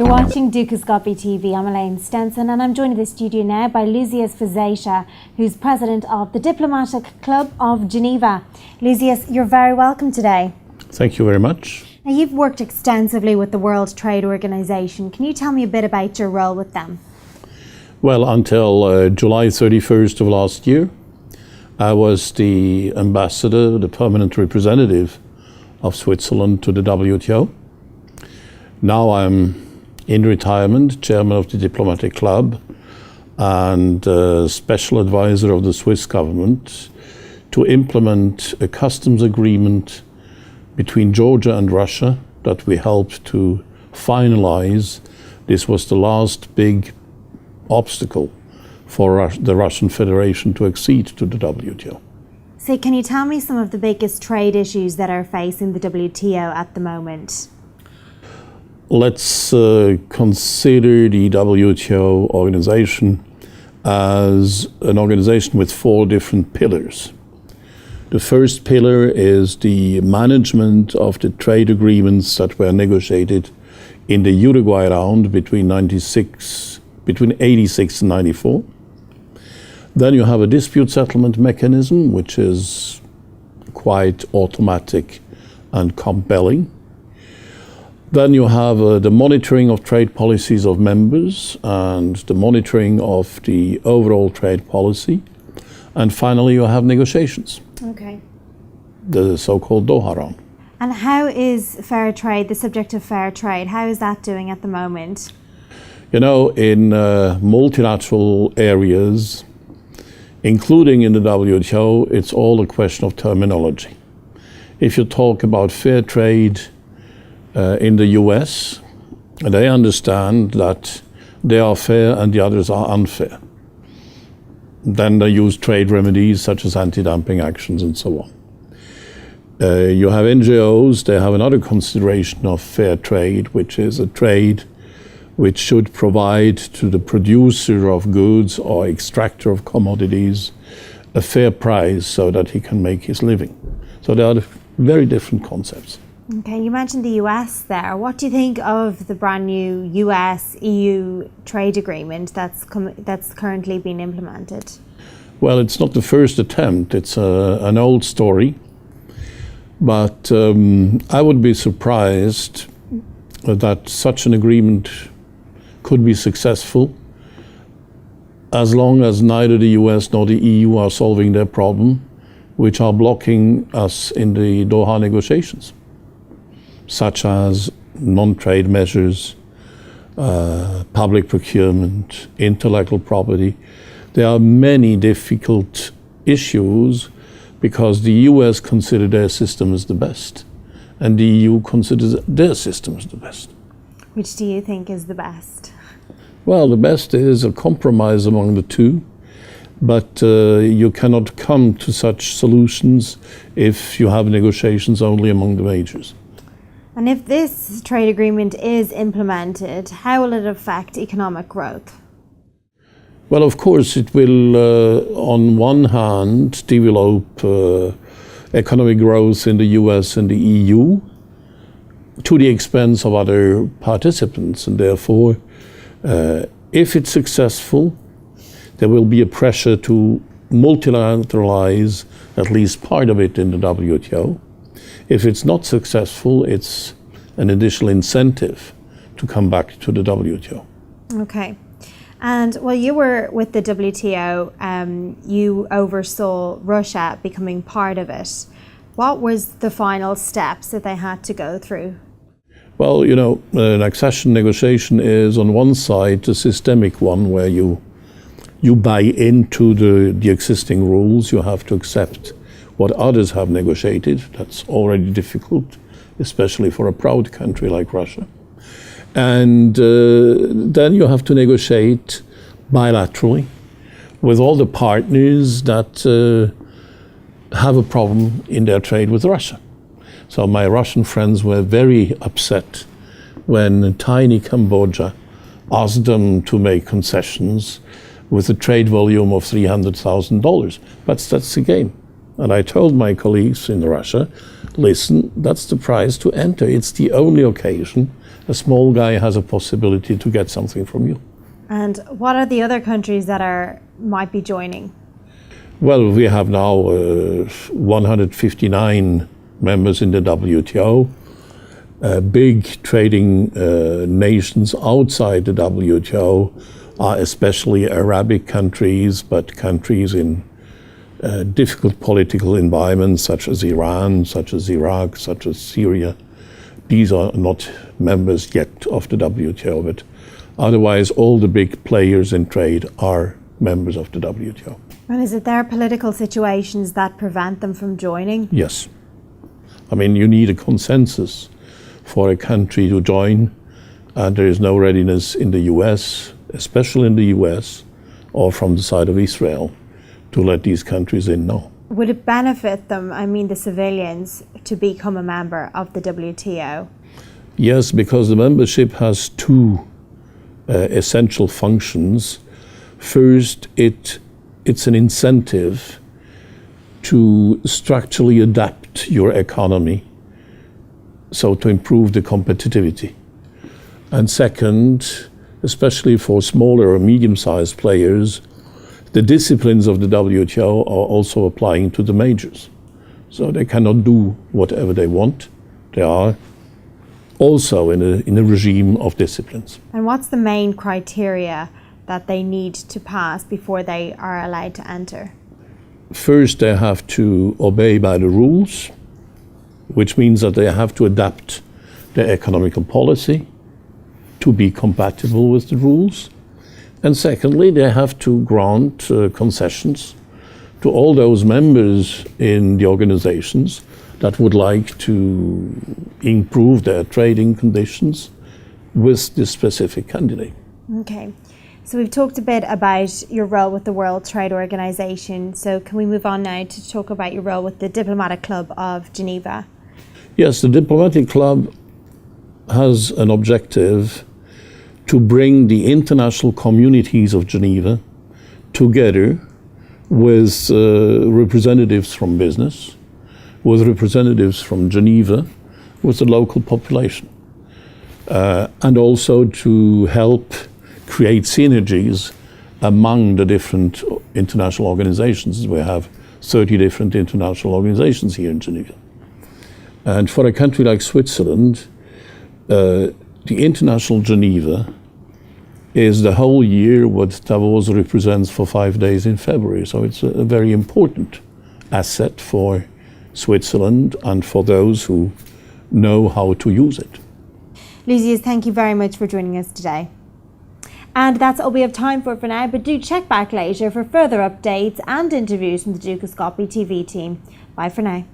You're watching Dukascopy TV. I'm Elaine Stenson and I'm joined in the studio now by Luzius Wasescha, who's president of the Diplomatic Club of Geneva. Luzius, you're very welcome today. Thank you very much. Now, you've worked extensively with the World Trade Organization. Can you tell me a bit about your role with them? Well, until July 31st of last year, I was the ambassador, the permanent representative of Switzerland to the WTO. Now I'm in retirement, chairman of the Diplomatic Club and special advisor of the Swiss government to implement a customs agreement between Georgia and Russia that we helped to finalize. This was the last big obstacle for the Russian Federation to accede to the WTO. So can you tell me some of the biggest trade issues that are facing the WTO at the moment? Let's consider the WTO organization as an organization with 4 different pillars. The first pillar is the management of the trade agreements that were negotiated in the Uruguay round between 86 and 94. Then you have a dispute settlement mechanism, which is quite automatic and compelling. Then you have the monitoring of trade policies of members and the monitoring of the overall trade policy. And finally, you have negotiations. Okay. The so-called Doha round. And how is fair trade, the subject of fair trade, how is that doing at the moment? You know, in multilateral areas, including in the WTO, it's all a question of terminology. If you talk about fair trade in the US, they understand that they are fair and the others are unfair. Then they use trade remedies such as anti-dumping actions and so on. You have NGOs, they have another consideration of fair trade, which is a trade which should provide to the producer of goods or extractor of commodities a fair price so that he can make his living. So they are very different concepts. Okay, you mentioned the US there. What do you think of the brand new US-EU trade agreement that's currently being implemented? Well, it's not the first attempt. It's an old story. But I would be surprised that such an agreement could be successful as long as neither the US nor the EU are solving their problem, which are blocking us in the Doha negotiations, such as non-trade measures, public procurement, intellectual property. There are many difficult issues because the US considers their system as the best and the EU considers their system as the best. Which do you think is the best? Well, the best is a compromise among the two, but you cannot come to such solutions if you have negotiations only among the majors. And if this trade agreement is implemented, how will it affect economic growth? Well, of course, it will, on one hand, develop economic growth in the US and the EU to the expense of other participants. And therefore, if it's successful, there will be a pressure to multilateralize at least part of it in the WTO. If it's not successful, it's an additional incentive to come back to the WTO. Okay. And while you were with the WTO, you oversaw Russia becoming part of it. What was the final steps that they had to go through? Well, you know, an accession negotiation is on one side a systemic one where you buy into the existing rules. You have to accept what others have negotiated. That's already difficult, especially for a proud country like Russia. And then you have to negotiate bilaterally with all the partners that have a problem in their trade with Russia. So my Russian friends were very upset when tiny Cambodia asked them to make concessions with a trade volume of $300,000. But that's the game. And I told my colleagues in Russia listen, that's the price to enter. It's the only occasion a small guy has a possibility to get something from you. And what are the other countries that might be joining? Well, we have now 159 members in the WTO. Big trading nations outside the WTO are especially Arabic countries, but countries in difficult political environments such as Iran, such as Iraq, such as Syria. These are not members yet of the WTO, but otherwise all the big players in trade are members of the WTO. And is it their political situations that prevent them from joining? Yes. I mean, you need a consensus for a country to join, and there is no readiness in the US, especially in the US, or from the side of Israel, to let these countries in now. Would it benefit them, I mean the civilians, to become a member of the WTO? Yes, because the membership has two essential functions. First, it's an incentive to structurally adapt your economy, so to improve the competitivity. And second, especially for smaller or medium-sized players, the disciplines of the WTO are also applying to the majors. So they cannot do whatever they want. They are also in a regime of disciplines. And what's the main criteria that they need to pass before they are allowed to enter? First, they have to obey by the rules, which means that they have to adapt their economical policy to be compatible with the rules. And secondly, they have to grant concessions to all those members in the organizations that would like to improve their trading conditions with this specific candidate. Okay. So we've talked a bit about your role with the World Trade Organization. So can we move on now to talk about your role with the Diplomatic Club of Geneva? Yes, the Diplomatic Club has an objective to bring the international communities of Geneva together with representatives from business, with representatives from Geneva, with the local population, and also to help create synergies among the different international organizations. We have 30 different international organizations here in Geneva. And for a country like Switzerland, the International Geneva is the whole year what Davos represents for 5 days in February. So it's a very important asset for Switzerland and for those who know how to use it. Luzius, thank you very much for joining us today. And that's all we have time for now, but do check back later for further updates and interviews from the Dukascopy TV team. Bye for now.